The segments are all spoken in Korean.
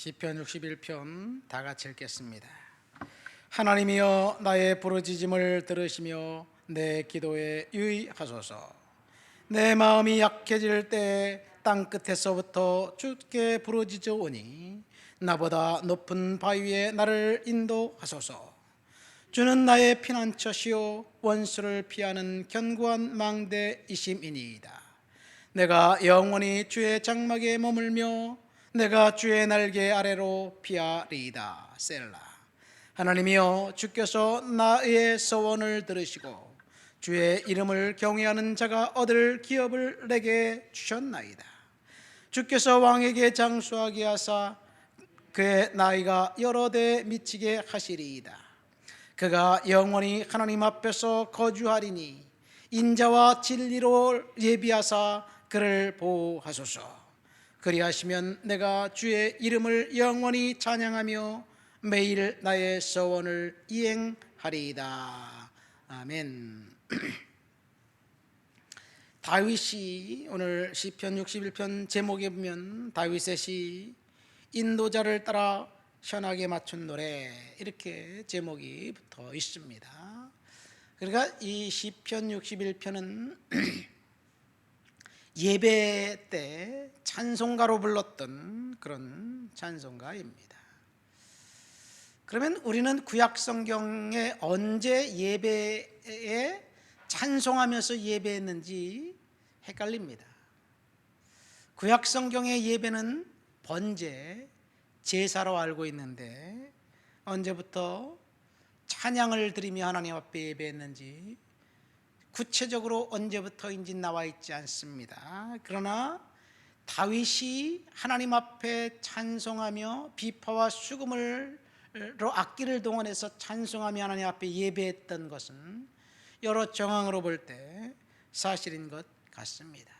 시편 61편 다 같이 읽겠습니다. 하나님이여 나의 부르짖음을 들으시며 내 기도에 유의하소서. 내 마음이 약해질 때 땅끝에서부터 주께 부르짖어오니 나보다 높은 바위에 나를 인도하소서. 주는 나의 피난처시요 원수를 피하는 견고한 망대이심이니이다. 내가 영원히 주의 장막에 머물며 내가 주의 날개 아래로 피하리이다. 셀라. 하나님이여 주께서 나의 서원을 들으시고 주의 이름을 경외하는 자가 얻을 기업을 내게 주셨나이다. 주께서 왕에게 장수하게 하사 그의 나이가 여러 대 미치게 하시리이다. 그가 영원히 하나님 앞에서 거주하리니 인자와 진리로 예비하사 그를 보호하소서. 그리하시면 내가 주의 이름을 영원히 찬양하며 매일 나의 서원을 이행하리이다. 아멘. 다윗이 오늘 시편 61편 제목에 보면 다윗의 시 인도자를 따라 현악에 맞춘 노래, 이렇게 제목이 붙어 있습니다. 그러니까 이 시편 61편은 예배 때 찬송가로 불렀던 그런 찬송가입니다. 그러면 우리는 구약 성경에 언제 예배에 찬송하면서 예배했는지 헷갈립니다. 구약 성경의 예배는 번제, 제사로 알고 있는데 언제부터 찬양을 드리며 하나님 앞에 예배했는지 구체적으로 언제부터인지 나와 있지 않습니다. 그러나 다윗이 하나님 앞에 찬송하며 비파와 수금으로 악기를 동원해서 찬송하며 하나님 앞에 예배했던 것은 여러 정황으로 볼 때 사실인 것 같습니다.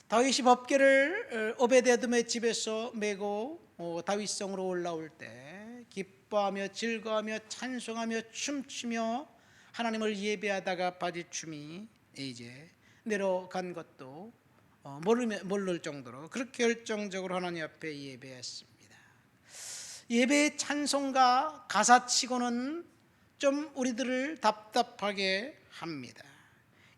다윗이 법궤를 오베데돔의 집에서 메고 다윗성으로 올라올 때 기뻐하며 즐거워하며 찬송하며 춤추며 하나님을 예배하다가 바디춤이 이제 내려간 것도 모를 정도로 그렇게 열정적으로 하나님 앞에 예배했습니다. 예배의 찬송가 가사치고는 좀 우리들을 답답하게 합니다.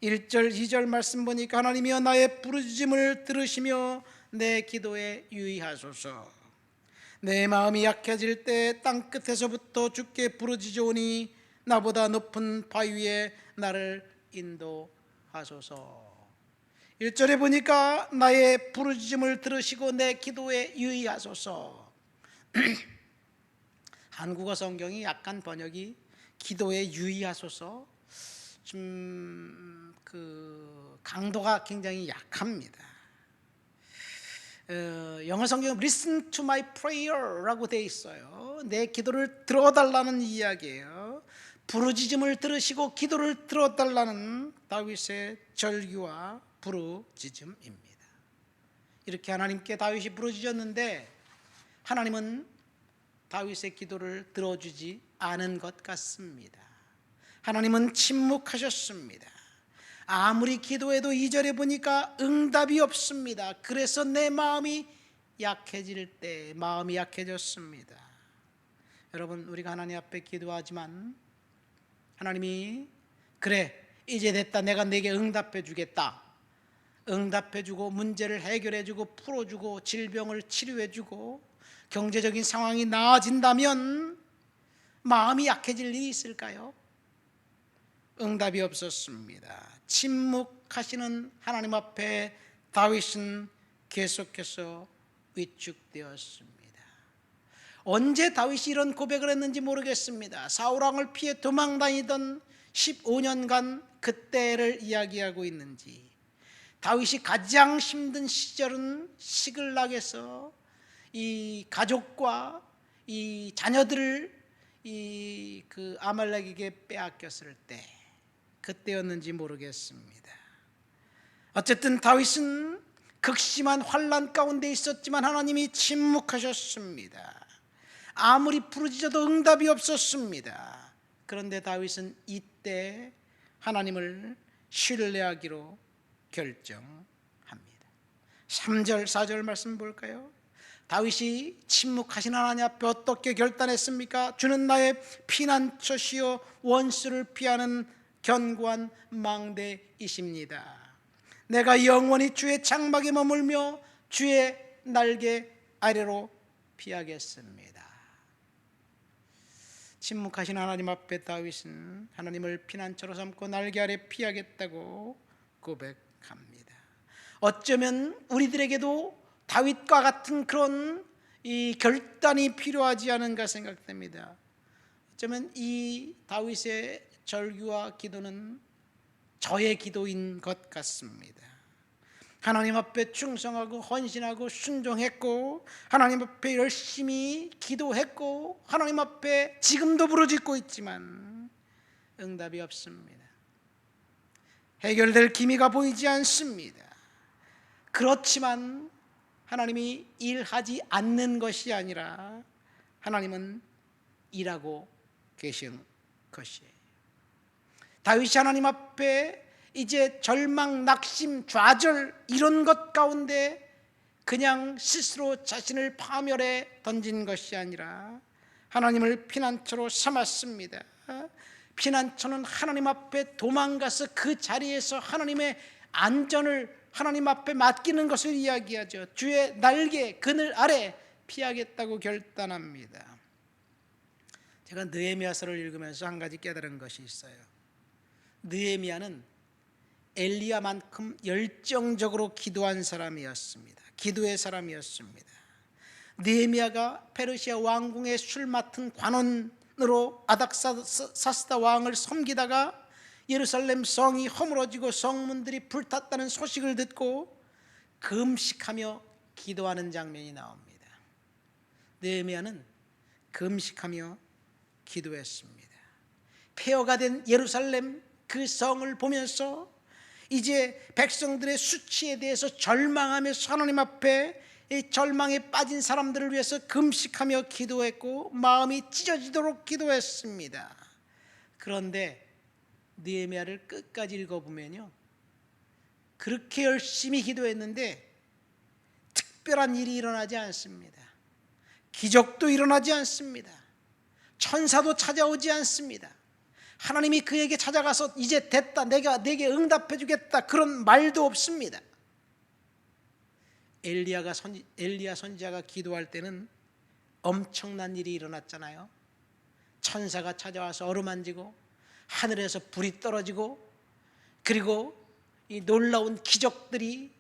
1절 2절 말씀 보니까 하나님이여 나의 부르짖음을 들으시며 내 기도에 유의하소서. 내 마음이 약해질 때 땅끝에서부터 주께 부르짖으오니 나보다 높은 바위에 나를 인도하소서. 1절에 보니까 나의 부르짖음을 들으시고 내 기도에 유의하소서. 한국어 성경이 약간 번역이 기도에 유의하소서 좀 강도가 굉장히 약합니다. 영어 성경은 Listen to my prayer라고 되어 있어요. 내 기도를 들어달라는 이야기예요. 부르짖음을 들으시고 기도를 들어달라는 다윗의 절규와 부르짖음입니다. 이렇게 하나님께 다윗이 부르짖었는데 하나님은 다윗의 기도를 들어주지 않은 것 같습니다. 하나님은 침묵하셨습니다. 아무리 기도해도 2절에 보니까 응답이 없습니다. 그래서 내 마음이 약해질 때 마음이 약해졌습니다. 여러분, 우리가 하나님 앞에 기도하지만 하나님이 그래 이제 됐다, 내가 네게 응답해 주겠다, 응답해 주고 문제를 해결해 주고 풀어 주고 질병을 치료해 주고 경제적인 상황이 나아진다면 마음이 약해질 일이 있을까요? 응답이 없었습니다. 침묵하시는 하나님 앞에 다윗은 계속해서 위축되었습니다. 언제 다윗이 이런 고백을 했는지 모르겠습니다. 사울왕을 피해 도망다니던 15년간 그때를 이야기하고 있는지, 다윗이 가장 힘든 시절은 시글락에서 이 가족과 이 자녀들을 그 아말렉에게 빼앗겼을 때 그때였는지 모르겠습니다. 어쨌든 다윗은 극심한 환난 가운데 있었지만 하나님이 침묵하셨습니다. 아무리 부르짖어도 응답이 없었습니다. 그런데 다윗은 이때 하나님을 신뢰하기로 결정합니다. 3절 4절 말씀 볼까요? 다윗이 침묵하신 하나님 앞에 어떻게 결단했습니까? 주는 나의 피난처시요 원수를 피하는 견고한 망대이십니다. 내가 영원히 주의 장막에 머물며 주의 날개 아래로 피하겠습니다. 침묵하신 하나님 앞에 다윗은 하나님을 피난처로 삼고 날개 아래 피하겠다고 고백합니다. 어쩌면 우리들에게도 다윗과 같은 그런 이 결단이 필요하지 않은가 생각됩니다. 어쩌면 이 다윗의 절규와 기도는 저의 기도인 것 같습니다. 하나님 앞에 충성하고 헌신하고 순종했고 하나님 앞에 열심히 기도했고 하나님 앞에 지금도 부르짖고 있지만 응답이 없습니다. 해결될 기미가 보이지 않습니다. 그렇지만 하나님이 일하지 않는 것이 아니라 하나님은 일하고 계신 것이에요. 다윗이 하나님 앞에 이제 절망, 낙심, 좌절 이런 것 가운데 그냥 스스로 자신을 파멸해 던진 것이 아니라 하나님을 피난처로 삼았습니다. 피난처는 하나님 앞에 도망가서 그 자리에서 하나님의 안전을 하나님 앞에 맡기는 것을 이야기하죠. 주의 날개 그늘 아래 피하겠다고 결단합니다. 제가 느헤미야서를 읽으면서 한 가지 깨달은 것이 있어요. 느헤미야는 엘리야만큼 열정적으로 기도한 사람이었습니다. 기도의 사람이었습니다. 느헤미야가 페르시아 왕궁의 술 맡은 관원으로 아닥사스다 왕을 섬기다가 예루살렘 성이 허물어지고 성문들이 불탔다는 소식을 듣고 금식하며 기도하는 장면이 나옵니다. 느헤미야는 금식하며 기도했습니다. 폐허가 된 예루살렘 그 성을 보면서 이제 백성들의 수치에 대해서 절망하면서 하나님 앞에 이 절망에 빠진 사람들을 위해서 금식하며 기도했고 마음이 찢어지도록 기도했습니다. 그런데 느헤미야를 끝까지 읽어보면요, 그렇게 열심히 기도했는데 특별한 일이 일어나지 않습니다. 기적도 일어나지 않습니다. 천사도 찾아오지 않습니다. 하나님이 그에게 찾아가서 이제 됐다, 내가 내게 응답해 주겠다 그런 말도 없습니다. 엘리야 선지자가 기도할 때는 엄청난 일이 일어났잖아요. 천사가 찾아와서 어루만지고 하늘에서 불이 떨어지고 그리고 이 놀라운 기적들이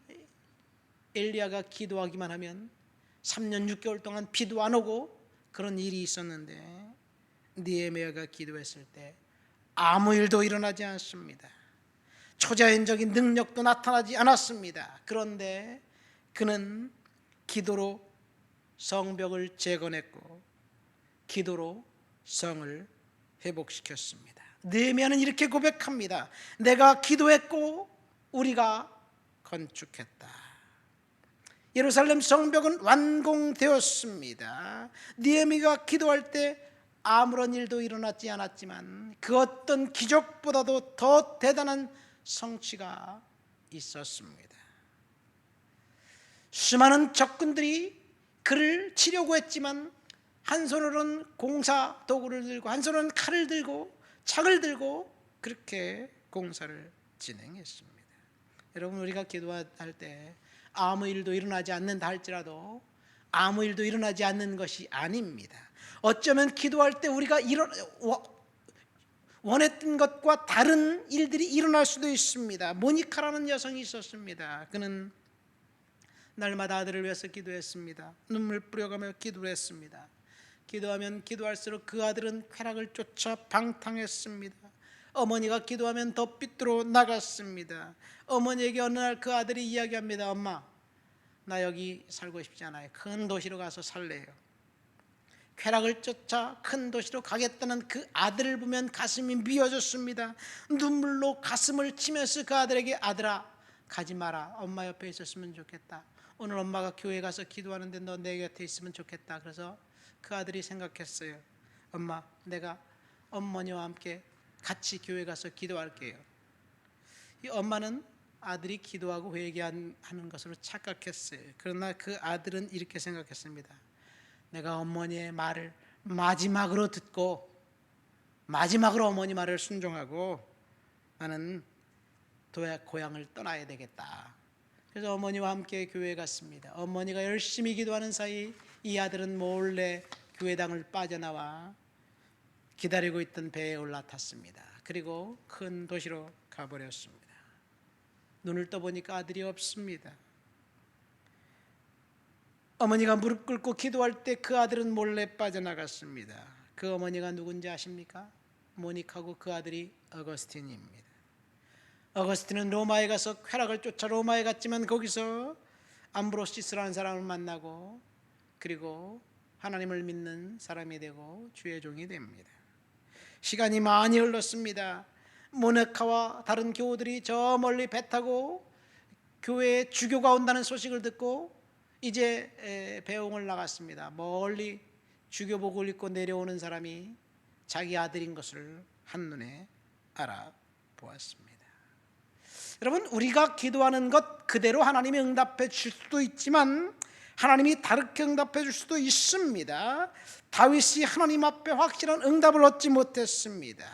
엘리야가 기도하기만 하면 3년 6개월 동안 비도 안 오고 그런 일이 있었는데 느헤미야가 기도했을 때 아무 일도 일어나지 않습니다. 초자연적인 능력도 나타나지 않았습니다. 그런데 그는 기도로 성벽을 재건했고 기도로 성을 회복시켰습니다. 느헤미야는 이렇게 고백합니다. 내가 기도했고 우리가 건축했다. 예루살렘 성벽은 완공되었습니다. 느헤미야가 기도할 때 아무런 일도 일어나지 않았지만 그 어떤 기적보다도 더 대단한 성취가 있었습니다. 수많은 적군들이 그를 치려고 했지만 한 손으로는 공사 도구를 들고 한 손으로는 칼을 들고 창을 들고 그렇게 공사를 진행했습니다. 여러분, 우리가 기도할 때 아무 일도 일어나지 않는다 할지라도 아무 일도 일어나지 않는 것이 아닙니다. 어쩌면 기도할 때 우리가 원했던 것과 다른 일들이 일어날 수도 있습니다. 모니카라는 여성이 있었습니다. 그는 날마다 아들을 위해서 기도했습니다. 눈물 뿌려가며 기도를 했습니다. 기도하면 기도할수록 그 아들은 쾌락을 쫓아 방탕했습니다. 어머니가 기도하면 더 삐뚤어 나갔습니다. 어머니에게 어느 날 그 아들이 이야기합니다. 엄마, 나 여기 살고 싶지 않아요. 큰 도시로 가서 살래요. 쾌락을 쫓아 큰 도시로 가겠다는 그 아들을 보면 가슴이 미어졌습니다. 눈물로 가슴을 치면서 그 아들에게 아들아, 가지 마라. 엄마 옆에 있었으면 좋겠다. 오늘 엄마가 교회 가서 기도하는데 너 내 곁에 있으면 좋겠다. 그래서 그 아들이 생각했어요. 엄마, 내가 어머니와 함께 같이 교회 가서 기도할게요. 이 엄마는 아들이 기도하고 회개하는 것으로 착각했어요. 그러나 그 아들은 이렇게 생각했습니다. 내가 어머니의 말을 마지막으로 듣고 마지막으로 어머니 말을 순종하고 나는 고향을 떠나야 되겠다. 그래서 어머니와 함께 교회에 갔습니다. 어머니가 열심히 기도하는 사이 이 아들은 몰래 교회당을 빠져나와 기다리고 있던 배에 올라탔습니다. 그리고 큰 도시로 가버렸습니다. 눈을 떠보니까 아들이 없습니다. 어머니가 무릎 꿇고 기도할 때 그 아들은 몰래 빠져나갔습니다. 그 어머니가 누군지 아십니까? 모닉하고 그 아들이 어거스틴입니다. 어거스틴은 로마에 가서 쾌락을 쫓아 로마에 갔지만 거기서 암브로시스라는 사람을 만나고 그리고 하나님을 믿는 사람이 되고 주의 종이 됩니다. 시간이 많이 흘렀습니다. 모네카와 다른 교우들이 저 멀리 배 타고 교회에 주교가 온다는 소식을 듣고 이제 배웅을 나갔습니다. 멀리 주교복을 입고 내려오는 사람이 자기 아들인 것을 한눈에 알아보았습니다. 여러분, 우리가 기도하는 것 그대로 하나님이 응답해 줄 수도 있지만 하나님이 다르게 응답해 줄 수도 있습니다. 다윗이 하나님 앞에 확실한 응답을 얻지 못했습니다.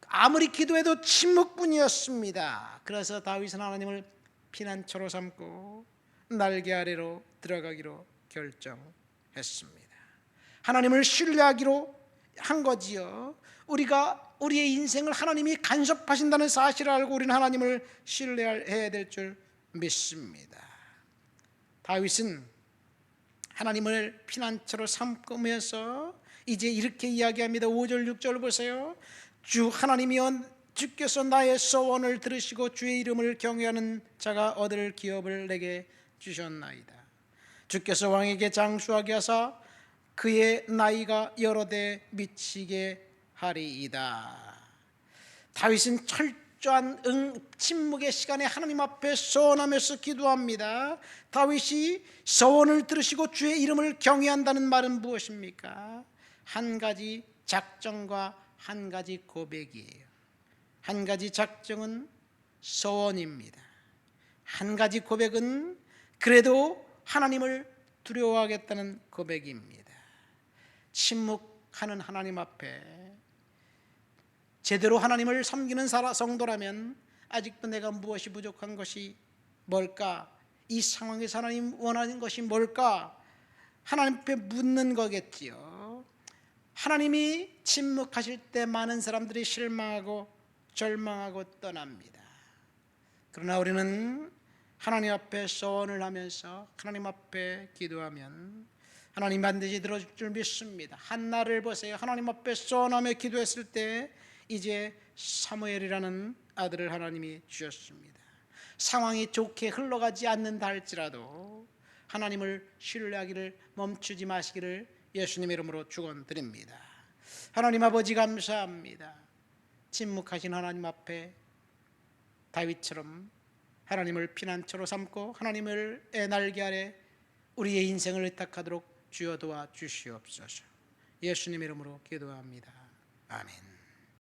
아무리 기도해도 침묵뿐이었습니다. 그래서 다윗은 하나님을 피난처로 삼고 날개 아래로 들어가기로 결정했습니다. 하나님을 신뢰하기로 한 거지요. 우리가 우리의 인생을 하나님이 간섭하신다는 사실을 알고 우리는 하나님을 신뢰해야 될 줄 믿습니다. 다윗은 하나님을 피난처로 삼으면서 이제 이렇게 이야기합니다. 5절 6절 보세요. 주 하나님이여, 주께서 나의 소원을 들으시고 주의 이름을 경외하는 자가 얻을 기업을 내게 주셨나이다. 주께서 왕에게 장수하게 하사 그의 나이가 여러 대 미치게 하리이다. 다윗은 철저한 침묵의 시간에 하나님 앞에 소원하면서 기도합니다. 다윗이 소원을 들으시고 주의 이름을 경외한다는 말은 무엇입니까? 한 가지 작정과 한 가지 고백이에요. 한 가지 작정은 소원입니다. 한 가지 고백은 그래도 하나님을 두려워하겠다는 고백입니다. 침묵하는 하나님 앞에 제대로 하나님을 섬기는 성도라면 아직도 내가 무엇이 부족한 것이 뭘까? 이 상황에서 하나님 원하는 것이 뭘까? 하나님 앞에 묻는 거겠지요. 하나님이 침묵하실 때 많은 사람들이 실망하고 절망하고 떠납니다. 그러나 우리는 하나님 앞에 소원을 하면서 하나님 앞에 기도하면 하나님 반드시 들어줄 줄 믿습니다. 한나를 보세요. 하나님 앞에 소원하며 기도했을 때 이제 사무엘이라는 아들을 하나님이 주셨습니다. 상황이 좋게 흘러가지 않는다 할지라도 하나님을 신뢰하기를 멈추지 마시기를 예수님의 이름으로 축원드립니다. 하나님 아버지 감사합니다. 침묵하신 하나님 앞에 다윗처럼 하나님을 피난처로 삼고 하나님을 날개 아래 우리의 인생을 의탁하도록 주여 도와 주시옵소서. 예수님의 이름으로 기도합니다. 아멘.